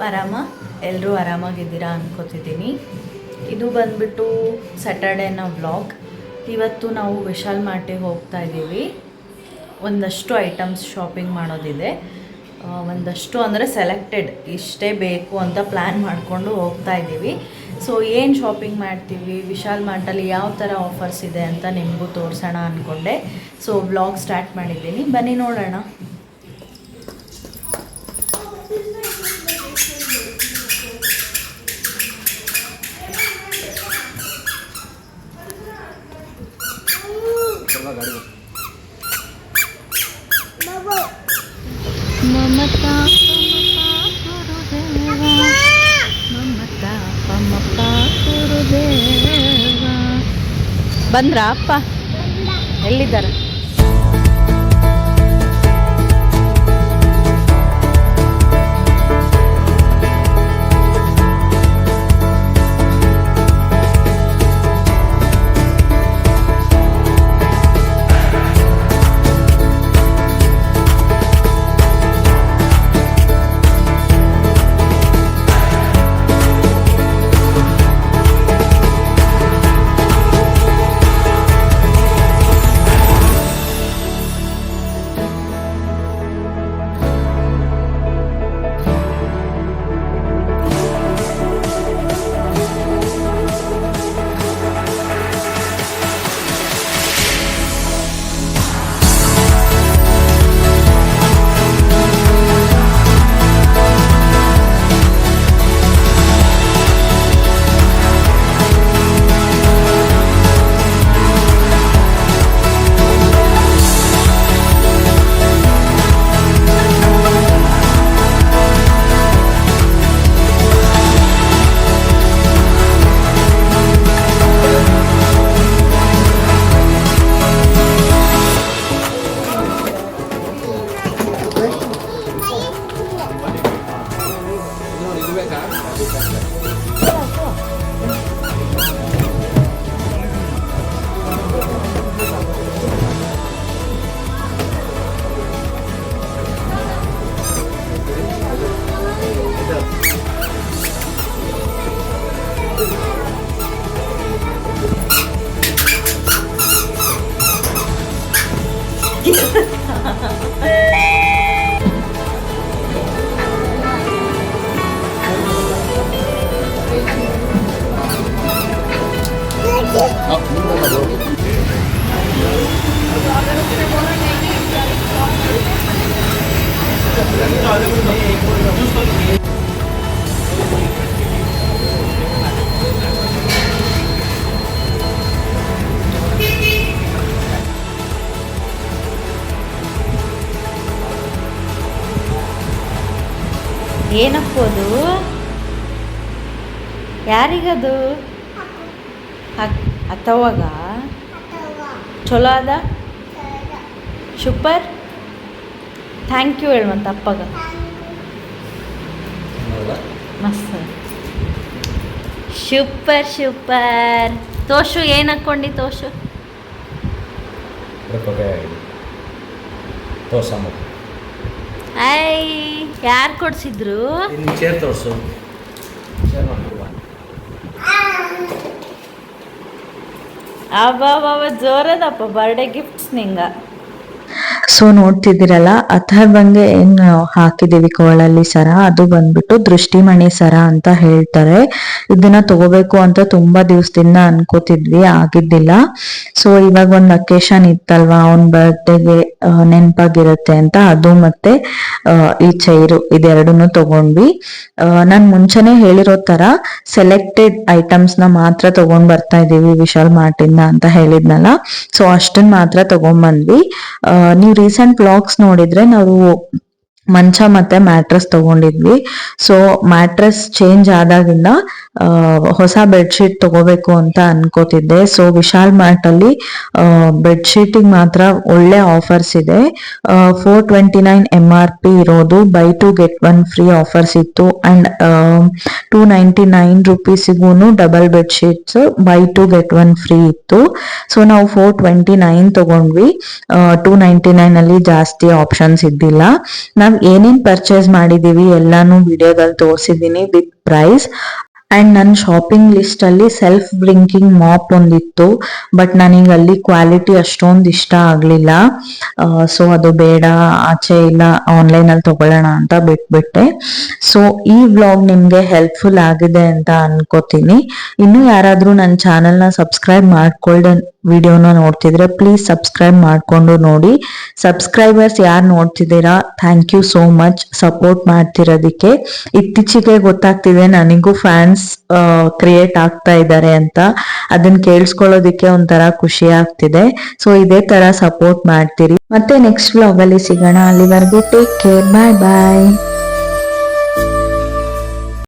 ಆರಾಮ? ಎಲ್ಲರೂ ಆರಾಮಾಗಿದ್ದೀರಾ ಅನ್ಕೋತಿದ್ದೀನಿ. ಇದು ಬಂದ್ಬಿಟ್ಟು ಸ್ಯಾಟರ್ಡೇನ ವ್ಲಾಗ್. ಇವತ್ತು ನಾವು ವಿಶಾಲ್ ಮಾರ್ಟಿಗೆ ಹೋಗ್ತಾ ಇದ್ದೀವಿ. ಒಂದಷ್ಟು ಐಟಮ್ಸ್ ಶಾಪಿಂಗ್ ಮಾಡೋದಿದೆ. ಒಂದಷ್ಟು ಅಂದರೆ ಸೆಲೆಕ್ಟೆಡ್, ಇಷ್ಟೇ ಬೇಕು ಅಂತ ಪ್ಲ್ಯಾನ್ ಮಾಡಿಕೊಂಡು ಹೋಗ್ತಾ ಇದ್ದೀವಿ. ಸೊ ಏನು ಶಾಪಿಂಗ್ ಮಾಡ್ತೀವಿ, ವಿಶಾಲ್ ಮಾರ್ಟಲ್ಲಿ ಯಾವ ಥರ ಆಫರ್ಸ್ ಇದೆ ಅಂತ ನಿಮಗೂ ತೋರಿಸೋಣ ಅಂದ್ಕೊಂಡೆ. ಸೊ ವ್ಲಾಗ್ ಸ್ಟಾರ್ಟ್ ಮಾಡಿದ್ದೀನಿ, ಬನ್ನಿ ನೋಡೋಣ. ಮಮತಾ ಗುರುದೇವ. ಬಂದ್ರಾ ಅಪ್ಪ? ಎಲ್ಲಿದ್ದಾರೆ? ಏನಪ್ಪದು? ಯಾರಿಗದು? ಅಥವಾಗ ಚಲೋ ಅದ? ಸೂಪರ್. ಥ್ಯಾಂಕ್ ಯು ಹೇಳುವಂತ ಅಪ್ಪಗ. ಮಸ್ತ್. Super super. ತೋಷು ಏನು ಹಾಕ್ಕೊಂಡು? ತೋಷು ಐ ಯಾರು ಕೊಡ್ಸಿದ್ರು? ಚೇರ್ ತೋರಿಸು. ಅಬ್ಬ ಜೋರದಪ್ಪ ಬರ್ಡೇ ಗಿಫ್ಟ್ಸ್ ನಿಂಗ. ಸೊ ನೋಡ್ತಿದ್ದೀರಲ್ಲ, ಅಥರ್ವಂಗೆ ಏನು ಹಾಕಿದೀವಿ ಕೋಳಲ್ಲಿ ಸರ, ಅದು ಬಂದ್ಬಿಟ್ಟು ದೃಷ್ಟಿಮಣಿ ಸರ ಅಂತ ಹೇಳ್ತಾರೆ. ಇದನ್ನ ತಗೋಬೇಕು ಅಂತ ತುಂಬಾ ದಿವಸದಿಂದ ಅನ್ಕೋತಿದ್ವಿ, ಆಗಿದ್ದಿಲ್ಲ. ಸೊ ಇವಾಗ ಒಂದ್ ಅಕೇಶನ್ ಇತ್ತಲ್ವಾ, ಅವನ್ ಬರ್ತ್ಡೇಗೆ ನೆನಪಾಗಿರುತ್ತೆ ಅಂತ ಅದು ಮತ್ತೆ ಈ ಚೈರು ಇದೆರಡನ್ನು ತಗೊಂಡ್ವಿ. ನಾನ್ ಮುಂಚೆನೆ ಹೇಳಿರೋ ತರ ಸೆಲೆಕ್ಟೆಡ್ ಐಟಮ್ಸ್ ನ ಮಾತ್ರ ತಗೊಂಡ್ ಬರ್ತಾ ಇದೀವಿ ವಿಶಾಲ್ ಮಾರ್ಟಿಂದ ಅಂತ ಹೇಳಿದ್ನಲ್ಲ. ಸೊ ಅಷ್ಟನ್ ಮಾತ್ರ ತಗೊಂಡ್ಬಂದ್ವಿ. ನೀವು ರೀಸೆಂಟ್ ಬ್ಲಾಗ್ಸ್ ನೋಡಿದ್ರೆ ನಾವು ಮಂಚ ಮತ್ತೆ ಮ್ಯಾಟ್ರಸ್ ತಗೊಂಡಿದ್ವಿ. ಸೊ ಮ್ಯಾಟ್ರಸ್ ಚೇಂಜ್ ಆದಾಗಿಂದ ಹೊಸ ಬೆಡ್ಶೀಟ್ ತಗೋಬೇಕು ಅಂತ ಅನ್ಕೋತಿದ್ದೆ. ಸೊ ವಿಶಾಲ್ ಮಾರ್ಟ್ ಅಲ್ಲಿ ಬೆಡ್ಶೀಟಿಗೆ ಮಾತ್ರ ಒಳ್ಳೆ ಆಫರ್ಸ್ ಇದೆ. 429 MRP ಇರೋದು ಬೈ 2 get 1 ಫ್ರೀ ಆಫರ್ಸ್ ಇತ್ತು. ಅಂಡ್ 299 ರೂಪೀಸಿಗೂ double bedsheets buy 2 get 1 free ಇತ್ತು. ಸೊ ನಾವು 429 ತಗೊಂಡ್ವಿ. 299 ಅಲ್ಲಿ ಜಾಸ್ತಿ ಆಪ್ಷನ್ಸ್ ಇದ್ದಿಲ್ಲ. ನಾವ್ ನಾವ್ ಏನೇನ್ ಪರ್ಚೇಸ್ ಮಾಡಿದೀವಿ ಎಲ್ಲಾನು ವಿಡಿಯೋದಲ್ಲಿ ತೋರಿಸಿದೀನಿ ವಿತ್ ಪ್ರೈಸ್. ಅಂಡ್ ನನ್ನ ಶಾಪಿಂಗ್ ಲಿಸ್ಟ್ ಅಲ್ಲಿ ಸೆಲ್ಫ್ ಬ್ಲಿಂಕಿಂಗ್ ಮಾಪ್ ಒಂದಿತ್ತು, ಬಟ್ ನನಗೆ ಅಲ್ಲಿ ಕ್ವಾಲಿಟಿ ಅಷ್ಟೊಂದು ಇಷ್ಟ ಆಗ್ಲಿಲ್ಲ. ಸೊ ಅದು ಬೇಡ, ಆಚೆ ಇಲ್ಲ ಆನ್ಲೈನ್ ಅಲ್ಲಿ ತಗೊಳ್ಳೋಣ ಅಂತ ಬಿಟ್ಬಿಟ್ಟೆ. ಸೊ ಈ ವ್ಲಾಗ್ ನಿಮ್ಗೆ ಹೆಲ್ಪ್ಫುಲ್ ಆಗಿದೆ ಅಂತ ಅನ್ಕೋತೀನಿ. ಇನ್ನು ಯಾರಾದ್ರೂ ನನ್ನ ಚಾನೆಲ್ ನ ಸಬ್ಸ್ಕ್ರೈಬ್ ಮಾಡ್ಕೊಳ್ದೆ ವಿಡಿಯೋನ ನೋಡ್ತಿದ್ರೆ ಪ್ಲೀಸ್ ಸಬ್ಸ್ಕ್ರೈಬ್ ಮಾಡ್ಕೊಂಡು ನೋಡಿ. ಸಬ್ಸ್ಕ್ರೈಬರ್ಸ್ ಯಾರು ನೋಡ್ತಿದ್ದೀರಾ, thank you so much support ಮಾಡ್ತಿರೋದಕ್ಕೆ. ಇತ್ತೀಚೆಗೆ ಗೊತ್ತಾಗ್ತಿದೆ ನನಗೂ ಫ್ಯಾನ್ಸ್ ಕ್ರಿಯೇಟ್ ಆಗ್ತಾ ಇದ್ದಾರೆ ಅಂತ. ಅದನ್ನ ಕೇಳಿಸ್ಕೊಳ್ಳೋದಿಕ್ಕೆ ಒಂಥರ ಖುಷಿ ಆಗ್ತಿದೆ. ಸೊ ಇದೇ ತರ ಸಪೋರ್ಟ್ ಮಾಡ್ತೀರಿ. ಮತ್ತೆ ನೆಕ್ಸ್ಟ್ ವ್ಲಾಗ್ ಅಲ್ಲಿ ಸಿಗೋಣ. ಅಲ್ಲಿವರೆಗೂ ಟೇಕ್ ಕೇರ್, ಬಾಯ್ ಬಾಯ್.